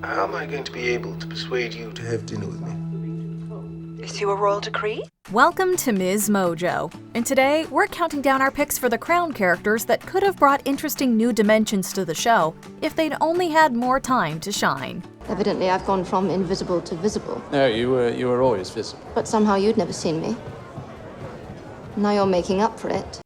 How am I going to be able to persuade you to have dinner with me? Is you a royal decree? Welcome to MsMojo, and today we're counting down our picks for the Crown characters that could have brought interesting new dimensions to the show if they'd only had more time to shine. Evidently, I've gone from invisible to visible. No, you were always visible. But somehow you'd never seen me. Now you're making up for it.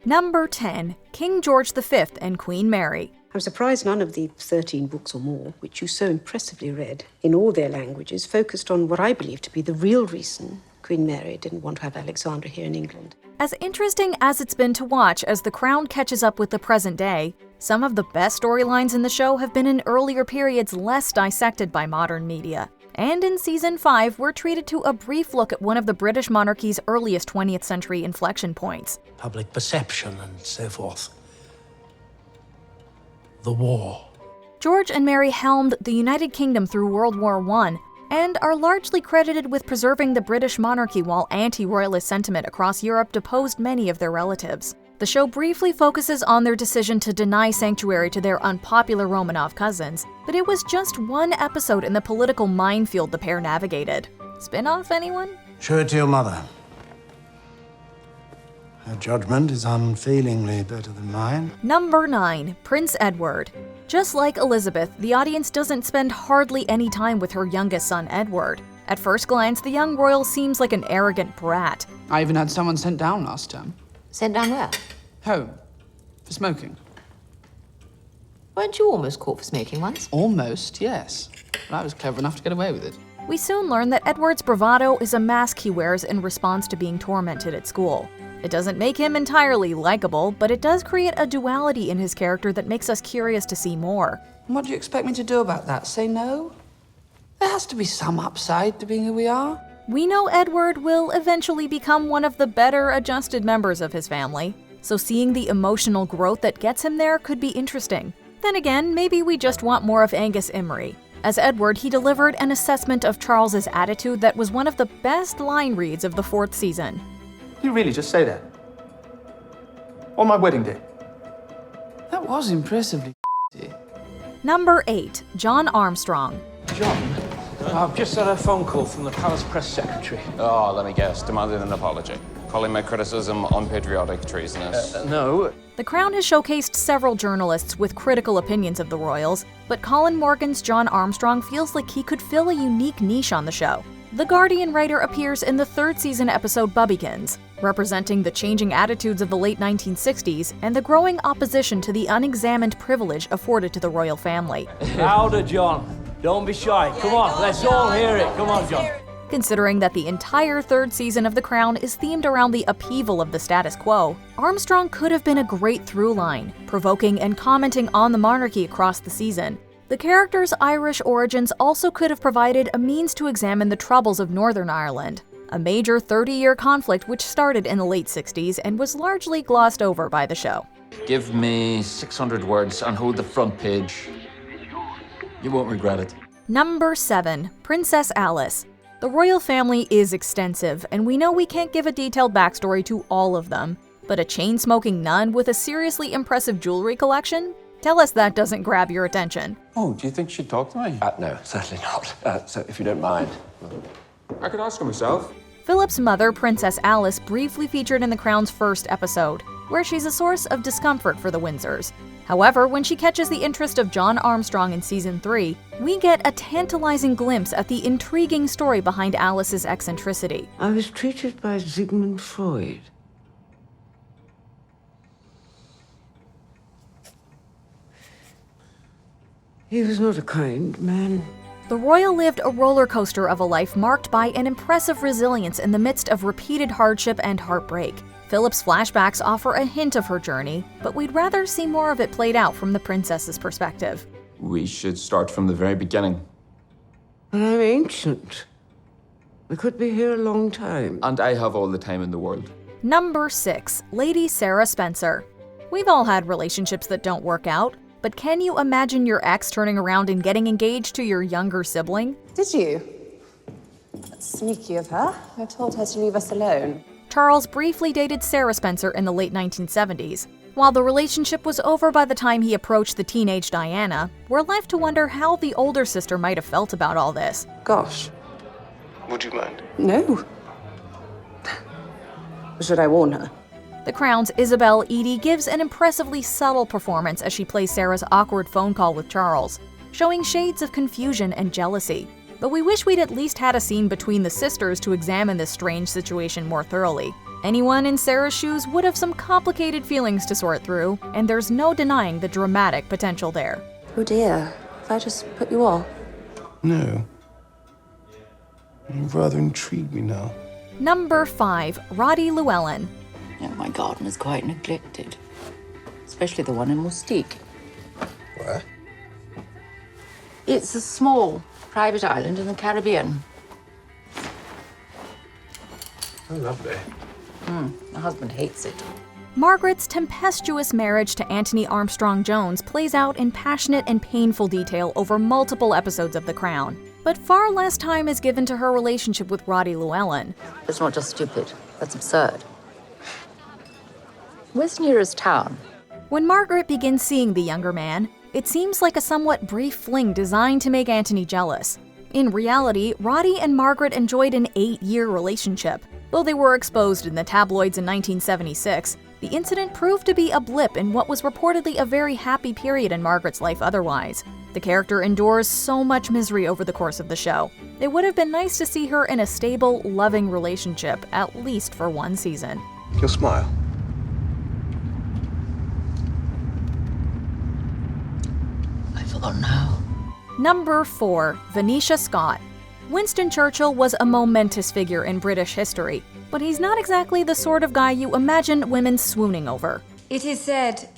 Number 10. King George V and Queen Mary. I'm surprised none of the 13 books or more, which you so impressively read in all their languages, focused on what I believe to be the real reason Queen Mary didn't want to have Alexandra here in England. As interesting as it's been to watch as the Crown catches up with the present day, some of the best storylines in the show have been in earlier periods less dissected by modern media. And in Season 5, we're treated to a brief look at one of the British monarchy's earliest 20th century inflection points. Public perception and so forth. The war. George and Mary helmed the United Kingdom through World War I and are largely credited with preserving the British monarchy while anti-royalist sentiment across Europe deposed many of their relatives. The show briefly focuses on their decision to deny sanctuary to their unpopular Romanov cousins, but it was just one episode in the political minefield the pair navigated. Spin-off, anyone? Show it to your mother. Her judgment is unfailingly better than mine. Number 9. Prince Edward. Just like Elizabeth, the audience doesn't spend hardly any time with her youngest son, Edward. At first glance, the young royal seems like an arrogant brat. I even had someone sent down last term. Sent down where? Home. For smoking. Weren't you almost caught for smoking once? Almost, yes. But I was clever enough to get away with it. We soon learn that Edward's bravado is a mask he wears in response to being tormented at school. It doesn't make him entirely likable, but it does create a duality in his character that makes us curious to see more. And what do you expect me to do about that? Say no? There has to be some upside to being who we are. We know Edward will eventually become one of the better adjusted members of his family, so seeing the emotional growth that gets him there could be interesting. Then again, maybe we just want more of Angus Imrie. As Edward, he delivered an assessment of Charles's attitude that was one of the best line reads of the 4th season. You really just say that? On my wedding day? That was impressively Number 8. John Armstrong. John, I've just had a phone call from the Palace Press Secretary. Oh, let me guess. Demanding an apology. Calling my criticism unpatriotic, treasonous. No. The Crown has showcased several journalists with critical opinions of the royals, but Colin Morgan's John Armstrong feels like he could fill a unique niche on the show. The Guardian writer appears in the 3rd season episode Bubbykins, representing the changing attitudes of the late 1960s and the growing opposition to the unexamined privilege afforded to the royal family. Louder, John. Don't be shy. Come on, let's all hear it. Come on, John. Considering that the entire 3rd season of The Crown is themed around the upheaval of the status quo, Armstrong could have been a great through line, provoking and commenting on the monarchy across the season. The character's Irish origins also could have provided a means to examine the troubles of Northern Ireland, a major 30-year conflict which started in the late 60s and was largely glossed over by the show. Give me 600 words and hold the front page. You won't regret it. Number 7. Princess Alice. The royal family is extensive, and we know we can't give a detailed backstory to all of them, but a chain-smoking nun with a seriously impressive jewelry collection? Tell us that doesn't grab your attention. Oh, do you think she'd talk to me? No, certainly not. So if you don't mind. I could ask her myself. Philip's mother, Princess Alice, briefly featured in The Crown's 1st episode, where she's a source of discomfort for the Windsors. However, when she catches the interest of John Armstrong in Season 3, we get a tantalizing glimpse at the intriguing story behind Alice's eccentricity. I was treated by Sigmund Freud. He was not a kind man. The royal lived a roller coaster of a life marked by an impressive resilience in the midst of repeated hardship and heartbreak. Philip's flashbacks offer a hint of her journey, but we'd rather see more of it played out from the princess's perspective. We should start from the very beginning. But I'm ancient. We could be here a long time. And I have all the time in the world. Number 6. Lady Sarah Spencer. We've all had relationships that don't work out, but can you imagine your ex turning around and getting engaged to your younger sibling? Did you? That's sneaky of her. I told her to leave us alone. Charles briefly dated Sarah Spencer in the late 1970s. While the relationship was over by the time he approached the teenage Diana, we're left to wonder how the older sister might have felt about all this. Gosh. Would you mind? No. Should I warn her? The Crown's Isabel Eady gives an impressively subtle performance as she plays Sarah's awkward phone call with Charles, showing shades of confusion and jealousy. But we wish we'd at least had a scene between the sisters to examine this strange situation more thoroughly. Anyone in Sarah's shoes would have some complicated feelings to sort through, and there's no denying the dramatic potential there. Oh dear. If I just put you off? No. You've rather intrigued me now. Number 5. Roddy Llewellyn. Yeah, my garden is quite neglected, especially the one in Mustique. Where? It's a small, private island in the Caribbean. Oh, lovely. My husband hates it. Margaret's tempestuous marriage to Anthony Armstrong Jones plays out in passionate and painful detail over multiple episodes of The Crown. But far less time is given to her relationship with Roddy Llewellyn. It's not just stupid, that's absurd. Where's the nearest town? When Margaret begins seeing the younger man, it seems like a somewhat brief fling designed to make Anthony jealous. In reality, Roddy and Margaret enjoyed an 8-year relationship. Though they were exposed in the tabloids in 1976, the incident proved to be a blip in what was reportedly a very happy period in Margaret's life otherwise. The character endures so much misery over the course of the show. It would have been nice to see her in a stable, loving relationship, at least for one season. Your smile. I forgot now. Number 4. Venetia Scott. Winston Churchill was a momentous figure in British history, but he's not exactly the sort of guy you imagine women swooning over. It is said,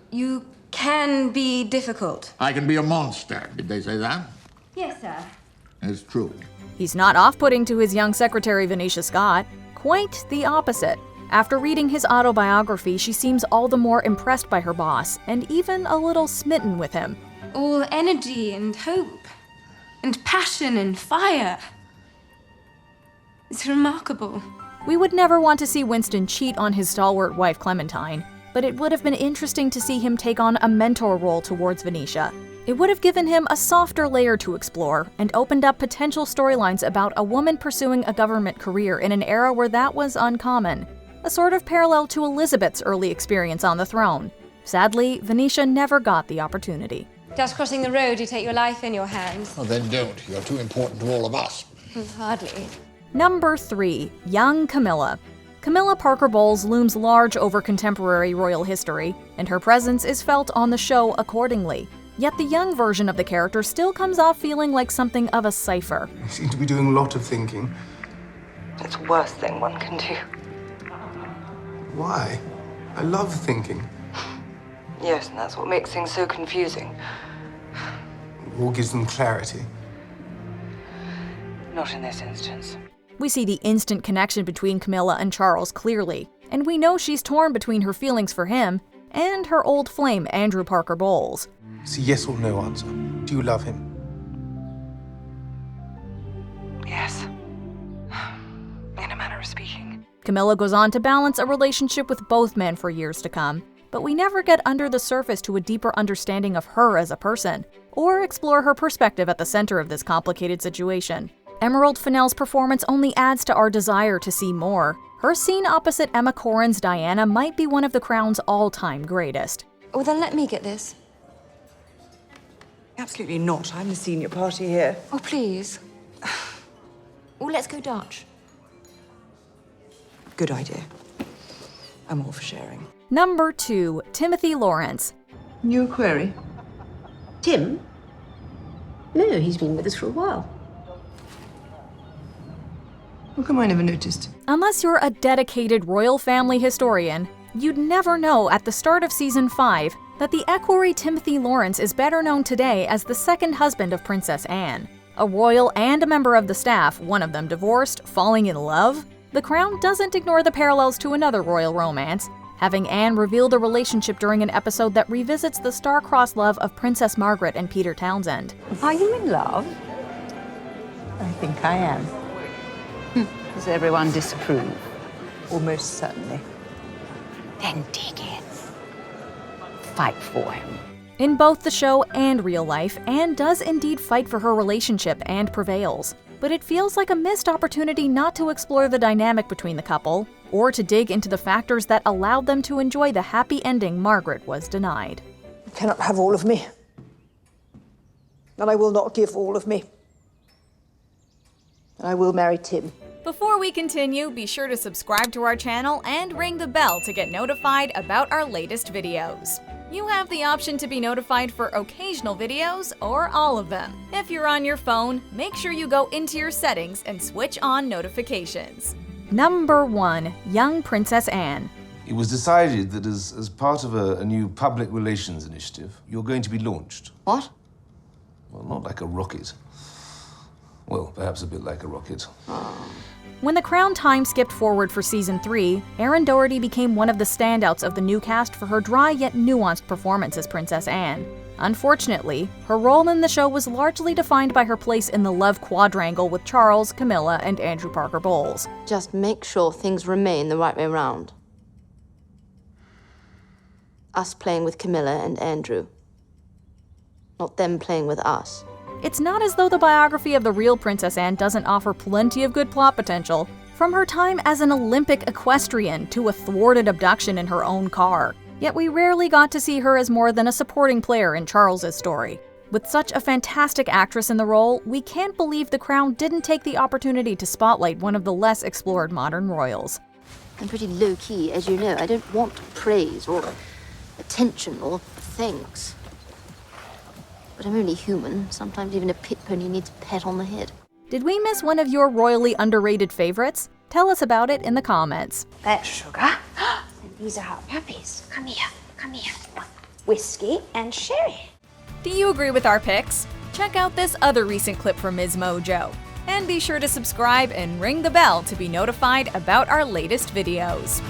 you can be difficult. I can be a monster. Did they say that? Yes, sir. It's true. He's not off-putting to his young secretary Venetia Scott. Quite the opposite. After reading his autobiography, she seems all the more impressed by her boss, and even a little smitten with him. All energy and hope, and passion and fire. It's remarkable. We would never want to see Winston cheat on his stalwart wife Clementine, but it would have been interesting to see him take on a mentor role towards Venetia. It would have given him a softer layer to explore and opened up potential storylines about a woman pursuing a government career in an era where that was uncommon. A sort of parallel to Elizabeth's early experience on the throne. Sadly, Venetia never got the opportunity. Just crossing the road, you take your life in your hands. Well, then don't. You're too important to all of us. Hardly. Number 3. Young Camilla. Camilla Parker Bowles looms large over contemporary royal history, and her presence is felt on the show accordingly. Yet the young version of the character still comes off feeling like something of a cipher. You seem to be doing a lot of thinking. It's the worst thing one can do. Why? I love thinking. Yes, and that's what makes things so confusing. Or gives them clarity. Not in this instance. We see the instant connection between Camilla and Charles clearly, and we know she's torn between her feelings for him and her old flame, Andrew Parker Bowles. It's a yes or no answer. Do you love him? Yes. In a manner of speaking. Camilla goes on to balance a relationship with both men for years to come, but we never get under the surface to a deeper understanding of her as a person, or explore her perspective at the center of this complicated situation. Emerald Fennell's performance only adds to our desire to see more. Her scene opposite Emma Corrin's Diana might be one of The Crown's all-time greatest. Well, then let me get this. Absolutely not. I'm the senior party here. Oh, please. Well, let's go Dutch. Good idea. I'm all for sharing. Number 2. Timothy Laurence. New query? Tim? No, he's been with us for a while. How come I never noticed? Unless you're a dedicated royal family historian, you'd never know at the start of season 5 that the equerry Timothy Laurence is better known today as the second husband of Princess Anne. A royal and a member of the staff, one of them divorced, falling in love? The Crown doesn't ignore the parallels to another royal romance, having Anne reveal the relationship during an episode that revisits the star-crossed love of Princess Margaret and Peter Townsend. Are you in love? I think I am. Does everyone disapprove? Almost certainly. then dig in. Fight for him. In both the show and real life, Anne does indeed fight for her relationship and prevails. But it feels like a missed opportunity not to explore the dynamic between the couple, or to dig into the factors that allowed them to enjoy the happy ending Margaret was denied. You cannot have all of me. And I will not give all of me. And I will marry Tim. Before we continue, be sure to subscribe to our channel and ring the bell to get notified about our latest videos. You have the option to be notified for occasional videos or all of them. If you're on your phone, make sure you go into your settings and switch on notifications. Number 1. Young Princess Anne. It was decided that as part of a new public relations initiative, you're going to be launched. What? Well, not like a rocket. Well, perhaps a bit like a rocket. When the Crown time skipped forward for Season 3, Erin Doherty became one of the standouts of the new cast for her dry yet nuanced performance as Princess Anne. Unfortunately, her role in the show was largely defined by her place in the love quadrangle with Charles, Camilla, and Andrew Parker Bowles. Just make sure things remain the right way round. Us playing with Camilla and Andrew. Not them playing with us. It's not as though the biography of the real Princess Anne doesn't offer plenty of good plot potential, from her time as an Olympic equestrian to a thwarted abduction in her own car. Yet we rarely got to see her as more than a supporting player in Charles's story. With such a fantastic actress in the role, we can't believe the Crown didn't take the opportunity to spotlight one of the less explored modern royals. I'm pretty low-key, as you know. I don't want praise or attention or thanks. But I'm only human. Sometimes even a pit pony needs a pat on the head. Did we miss one of your royally underrated favorites? Tell us about it in the comments. That's Sugar. And these are our puppies. Come here, come here. Whiskey and Sherry. Do you agree with our picks? Check out this other recent clip from MsMojo. And be sure to subscribe and ring the bell to be notified about our latest videos.